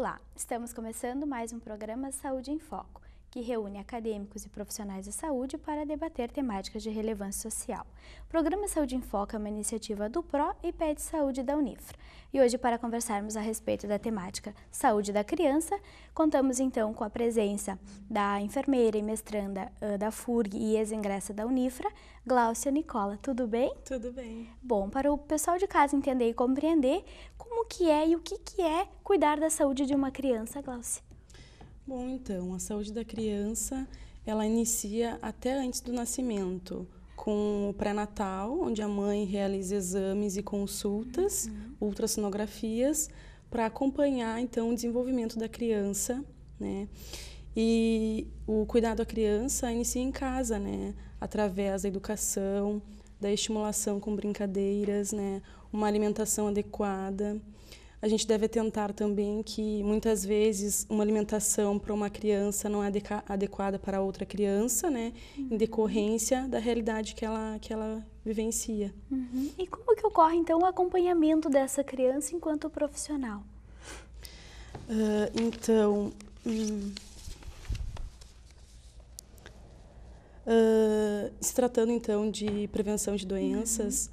Olá, estamos começando mais um programa Saúde em Foco, que reúne acadêmicos e profissionais da saúde para debater temáticas de relevância social. O programa Saúde em Foco é uma iniciativa do PRO e PED Saúde da Unifra. E hoje, para conversarmos a respeito da temática Saúde da Criança, contamos então com a presença da enfermeira e mestranda da FURG e ex-ingressa da Unifra, Gláucia Nicola. Tudo bem? Tudo bem. Bom, para o pessoal de casa entender e compreender como que é e o que é cuidar da saúde de uma criança, Gláucia. Bom, então, a saúde da criança, ela inicia até antes do nascimento, com o pré-natal, onde a mãe realiza exames e consultas, ultrassonografias, para acompanhar, então, o desenvolvimento da criança, né? E o cuidado à criança inicia em casa, né? Através da educação, da estimulação com brincadeiras, né? Uma alimentação adequada. A gente deve atentar também que, muitas vezes, uma alimentação para uma criança não é adequada para outra criança, né? Em decorrência da realidade que ela vivencia. E como que ocorre, então, o acompanhamento dessa criança enquanto profissional? Se tratando, então, de prevenção de doenças,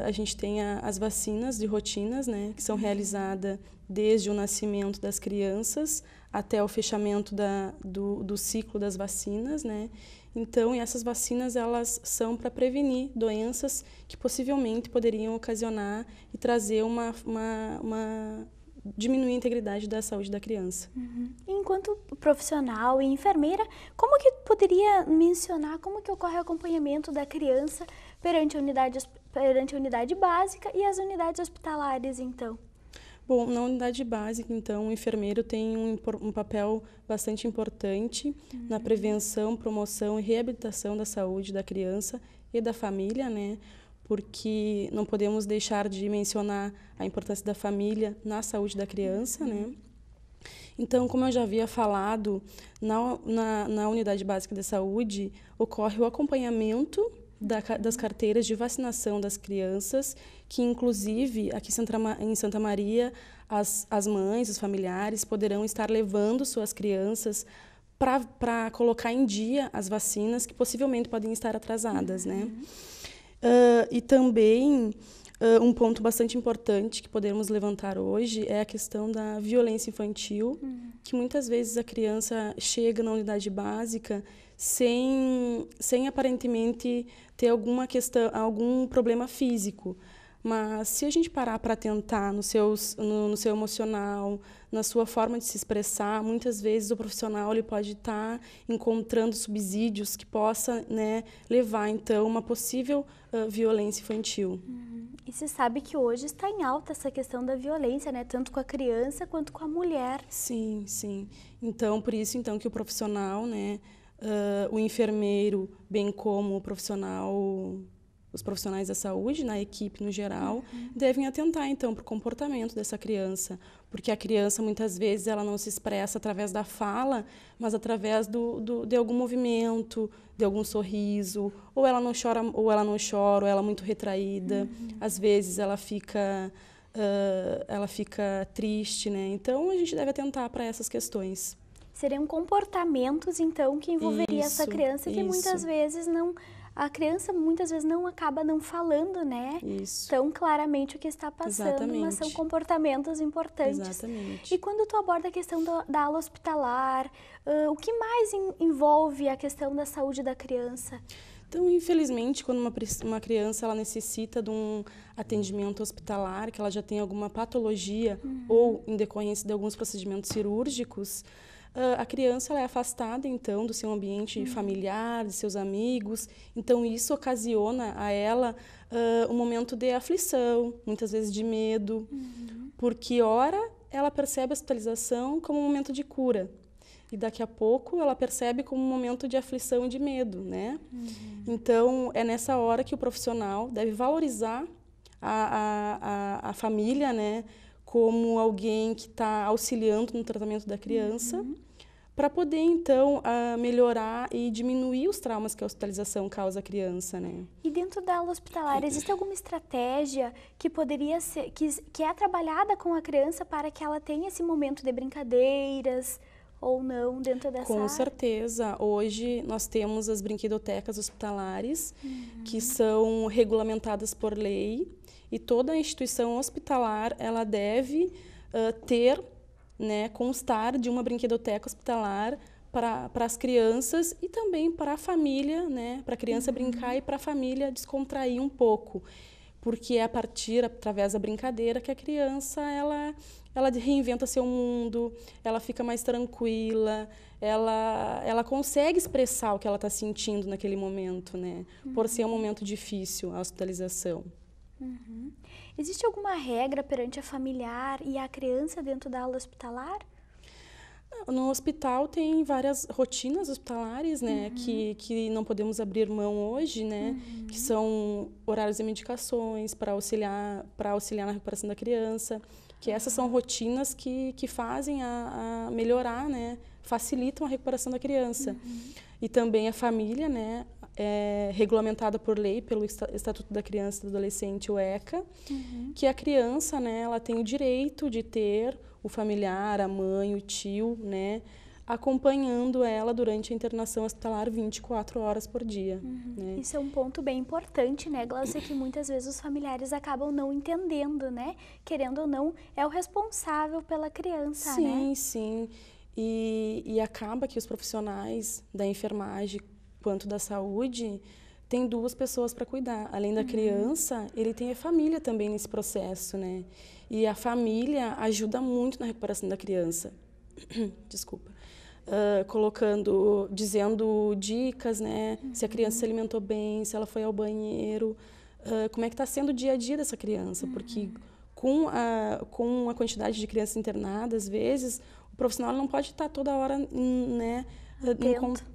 a gente tem as vacinas de rotinas, né, que são realizadas desde o nascimento das crianças até o fechamento do ciclo das vacinas, né? Então, essas vacinas, elas são para prevenir doenças que possivelmente poderiam ocasionar e trazer diminuir a integridade da saúde da criança. Enquanto profissional e enfermeira, como que poderia mencionar como que ocorre o acompanhamento da criança perante a unidade básica e as unidades hospitalares, então? Bom, na unidade básica, então, o enfermeiro tem um papel bastante importante na prevenção, promoção e reabilitação da saúde da criança e da família, né? Porque não podemos deixar de mencionar a importância da família na saúde da criança, né? Então, como eu já havia falado, na unidade básica de saúde ocorre o acompanhamento das carteiras de vacinação das crianças, que inclusive aqui em Santa Maria as mães, os familiares poderão estar levando suas crianças para colocar em dia as vacinas que possivelmente podem estar atrasadas, né? E também um ponto bastante importante que podemos levantar hoje é a questão da violência infantil, que muitas vezes a criança chega na unidade básica sem aparentemente ter algum problema físico. Mas se a gente parar para atentar no seu emocional, na sua forma de se expressar, muitas vezes o profissional ele pode estar encontrando subsídios que possa, né, levar então uma possível violência infantil. E se sabe que hoje está em alta essa questão da violência, né, tanto com a criança quanto com a mulher. Sim, sim. Então, por isso então que o profissional, né, o enfermeiro, bem como os profissionais da saúde, na equipe no geral, devem atentar, então, para o comportamento dessa criança. Porque a criança, muitas vezes, ela não se expressa através da fala, mas através de algum movimento, de algum sorriso, ou ela não chora, ou ela é muito retraída. Às vezes, ela fica triste, né? Então, a gente deve atentar para essas questões. Seriam comportamentos, então, que envolveria essa criança que muitas vezes não... A criança muitas vezes acaba não falando, né? Isso. Tão claramente o que está passando, Exatamente. Mas são comportamentos importantes. Exatamente. E quando tu aborda a questão da ala hospitalar, o que mais envolve a questão da saúde da criança? Então, infelizmente, quando uma criança ela necessita de um atendimento hospitalar, que ela já tem alguma patologia ou em decorrência de alguns procedimentos cirúrgicos, a criança ela é afastada, então, do seu ambiente familiar, de seus amigos. Então, isso ocasiona a ela um momento de aflição, muitas vezes de medo, porque, ora, ela percebe a hospitalização como um momento de cura. E daqui a pouco ela percebe como um momento de aflição e de medo, né? Então, é nessa hora que o profissional deve valorizar a família, né? Como alguém que está auxiliando no tratamento da criança, para poder, então, melhorar e diminuir os traumas que a hospitalização causa à criança, né? E dentro da aula hospitalar, existe alguma estratégia que poderia ser, que é trabalhada com a criança para que ela tenha esse momento de brincadeiras ou não dentro dessa área? Com certeza. Hoje nós temos as brinquedotecas hospitalares, que são regulamentadas por lei, e toda instituição hospitalar ela deve ter, né, constar de uma brinquedoteca hospitalar para as crianças e também para a família, né, para a criança brincar e para a família descontrair um pouco, porque é a partir, através da brincadeira, que a criança ela reinventa seu mundo, ela fica mais tranquila, ela consegue expressar o que ela está sentindo naquele momento, né, por ser um momento difícil a hospitalização. Existe alguma regra perante a familiar e a criança dentro da aula hospitalar? No hospital tem várias rotinas hospitalares, né, que não podemos abrir mão hoje, né, que são horários de medicações para auxiliar na recuperação da criança, que essas são rotinas que fazem a melhorar, né, facilitam a recuperação da criança. E também a família, né, é regulamentada por lei, pelo Estatuto da Criança e do Adolescente, o ECA, que a criança, né, ela tem o direito de ter o familiar, a mãe, o tio, né, acompanhando ela durante a internação hospitalar 24 horas por dia. Né? Isso é um ponto bem importante, né, Glaucia, que muitas vezes os familiares acabam não entendendo, né? Querendo ou não, é o responsável pela criança, sim, né? Sim, sim. E acaba que os profissionais da enfermagem quanto da saúde tem duas pessoas para cuidar. Além da criança, ele tem a família também nesse processo, né? E a família ajuda muito na recuperação da criança. Desculpa. Dizendo dicas, né? Se a criança se alimentou bem, se ela foi ao banheiro, como é que está sendo o dia a dia dessa criança, porque com a quantidade de crianças internadas, às vezes, o profissional não pode estar toda hora, né,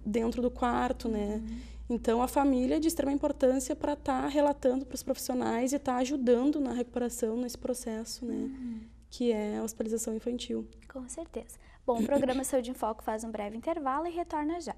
dentro do quarto, né? Então, a família é de extrema importância para estar relatando para os profissionais e estar ajudando na recuperação nesse processo, né? Que é a hospitalização infantil. Com certeza. Bom, o programa Saúde em Foco faz um breve intervalo e retorna já.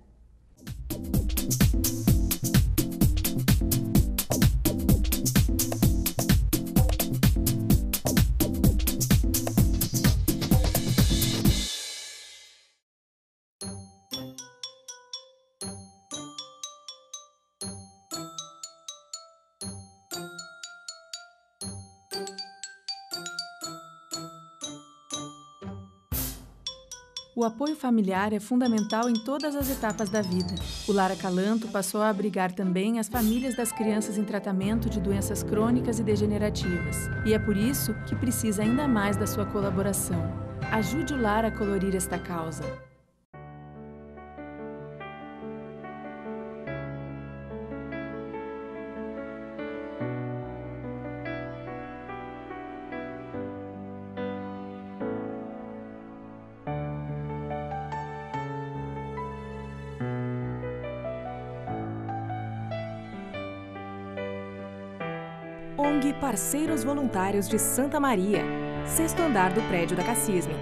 O apoio familiar é fundamental em todas as etapas da vida. O Lar Acalanto passou a abrigar também as famílias das crianças em tratamento de doenças crônicas e degenerativas. E é por isso que precisa ainda mais da sua colaboração. Ajude o Lar a colorir esta causa. ONG Parceiros Voluntários de Santa Maria, 6º andar do prédio da Cassisme.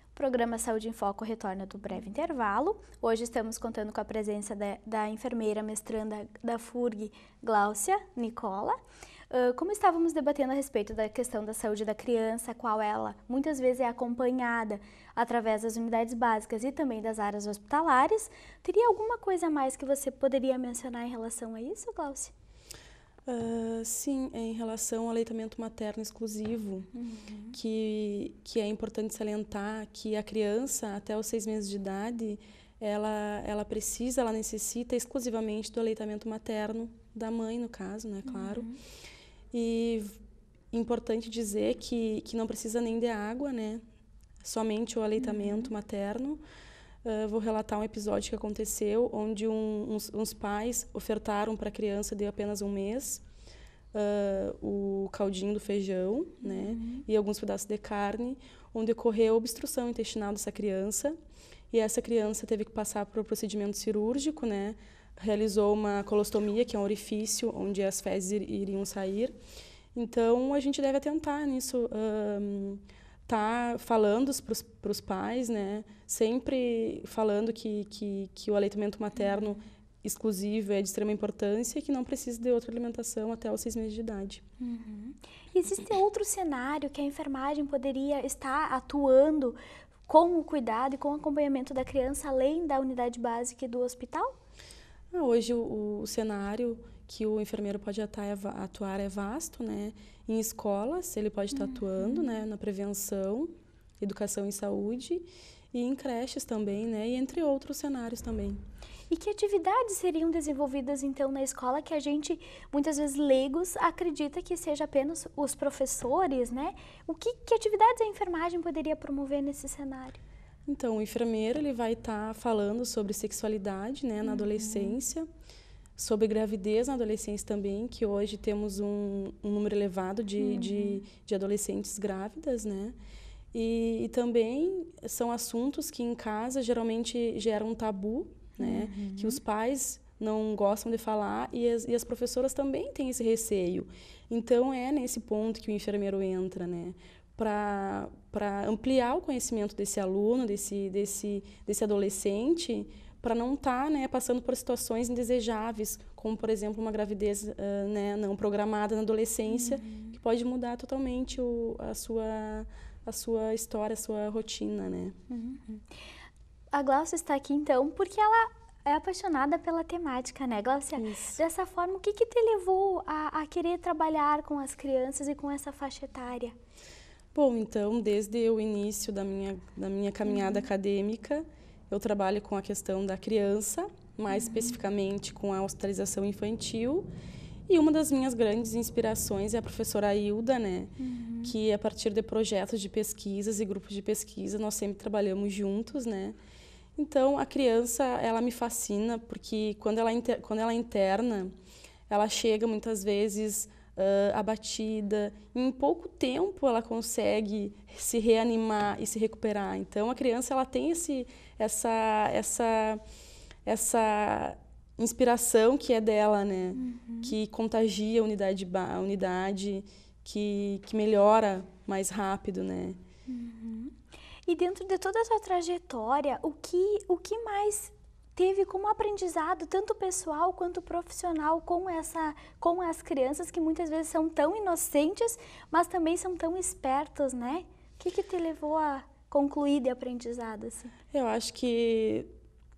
O programa Saúde em Foco retorna do breve intervalo. Hoje estamos contando com a presença da enfermeira mestranda da FURG, Glaucia Nicola. Como estávamos debatendo a respeito da questão da saúde da criança, a qual ela muitas vezes é acompanhada através das unidades básicas e também das áreas hospitalares, teria alguma coisa a mais que você poderia mencionar em relação a isso, Glaucia? Sim, em relação ao aleitamento materno exclusivo, que é importante salientar que a criança, até os 6 meses de idade, ela necessita exclusivamente do aleitamento materno da mãe, no caso, né, claro. E importante dizer que não precisa nem de água, né, somente o aleitamento materno. vou relatar um episódio que aconteceu, onde uns pais ofertaram para a criança de apenas 1 mês o caldinho do feijão, né, e alguns pedaços de carne, onde ocorreu obstrução intestinal dessa criança, e essa criança teve que passar por um procedimento cirúrgico, né, realizou uma colostomia, que é um orifício onde as fezes iriam sair. Então, a gente deve atentar nisso, tá falando para os pais, né, sempre falando que o aleitamento materno exclusivo é de extrema importância e que não precisa de outra alimentação até os 6 meses de idade. Existe outro cenário que a enfermagem poderia estar atuando com o cuidado e com o acompanhamento da criança, além da unidade básica e do hospital? Hoje o cenário que o enfermeiro pode atuar é vasto, né? Em escolas ele pode estar atuando, né, na prevenção, educação e saúde, e em creches também, né, e entre outros cenários também. E que atividades seriam desenvolvidas, então, na escola que a gente, muitas vezes, leigos, acredita que seja apenas os professores, né? Que atividades a enfermagem poderia promover nesse cenário? Então, o enfermeiro ele vai estar falando sobre sexualidade, né, na adolescência, sobre gravidez na adolescência também, que hoje temos um número elevado de adolescentes grávidas, né? E também são assuntos que em casa geralmente geram um tabu, né? Que os pais não gostam de falar e as professoras também têm esse receio. Então, é nesse ponto que o enfermeiro entra, né? Para ampliar o conhecimento desse aluno, desse adolescente, para não estar, né, passando por situações indesejáveis, como, por exemplo, uma gravidez né, não programada na adolescência, que pode mudar totalmente a sua história, a sua rotina, né? A Gláucia está aqui, então, porque ela é apaixonada pela temática, né, Gláucia? Isso. Dessa forma, o que te levou a querer trabalhar com as crianças e com essa faixa etária? Bom, então, desde o início da minha caminhada acadêmica, eu trabalho com a questão da criança, mais especificamente com a hospitalização infantil. E uma das minhas grandes inspirações é a professora Hilda, né? Que a partir de projetos de pesquisas e grupos de pesquisa, nós sempre trabalhamos juntos, né? Então, a criança, ela me fascina, porque quando ela interna, ela chega muitas vezes abatida. Em pouco tempo, ela consegue se reanimar e se recuperar. Então, a criança, ela tem essa inspiração que é dela, né? Que contagia a unidade, que melhora mais rápido, né? E dentro de toda a sua trajetória, o que mais teve como aprendizado, tanto pessoal quanto profissional, com as crianças que muitas vezes são tão inocentes, mas também são tão espertos, né? O que te levou a concluir de aprendizado, assim? Eu acho que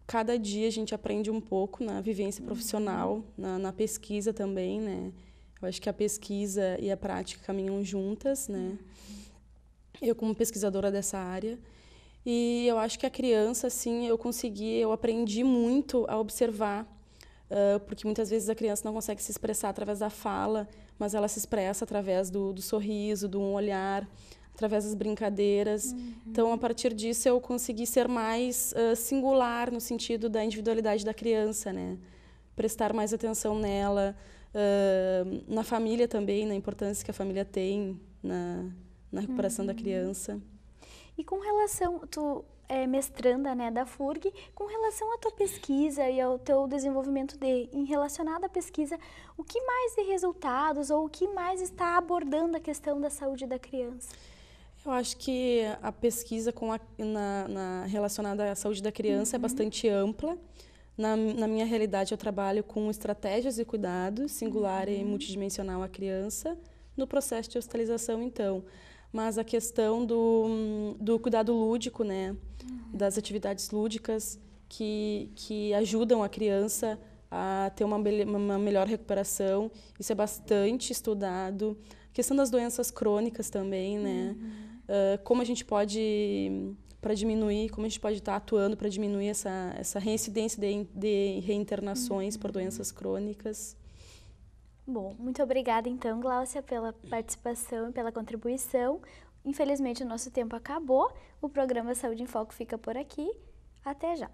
cada dia a gente aprende um pouco na vivência profissional, na pesquisa também, né? Eu acho que a pesquisa e a prática caminham juntas, né? Eu como pesquisadora dessa área. E eu acho que a criança, assim, eu aprendi muito a observar, porque muitas vezes a criança não consegue se expressar através da fala, mas ela se expressa através do sorriso, do olhar, através das brincadeiras. Então, a partir disso, eu consegui ser mais singular no sentido da individualidade da criança, né? Prestar mais atenção nela, na família também, na importância que a família tem na recuperação da criança. E com relação, tu é mestranda, né, da FURG, com relação à tua pesquisa e ao teu desenvolvimento relacionado à pesquisa, o que mais de resultados ou o que mais está abordando a questão da saúde da criança? Eu acho que a pesquisa relacionada à saúde da criança é bastante ampla. Na minha realidade, eu trabalho com estratégias de cuidado singular e multidimensional à criança no processo de hospitalização, então. Mas a questão do cuidado lúdico, né? Das atividades lúdicas que ajudam a criança a ter uma melhor recuperação, isso é bastante estudado. A questão das doenças crônicas também, né? Como a gente pode, para diminuir, como a gente pode estar atuando para diminuir essa reincidência de reinternações por doenças crônicas. Bom, muito obrigada então, Gláucia, pela participação e pela contribuição. Infelizmente, o nosso tempo acabou. O programa Saúde em Foco fica por aqui. Até já!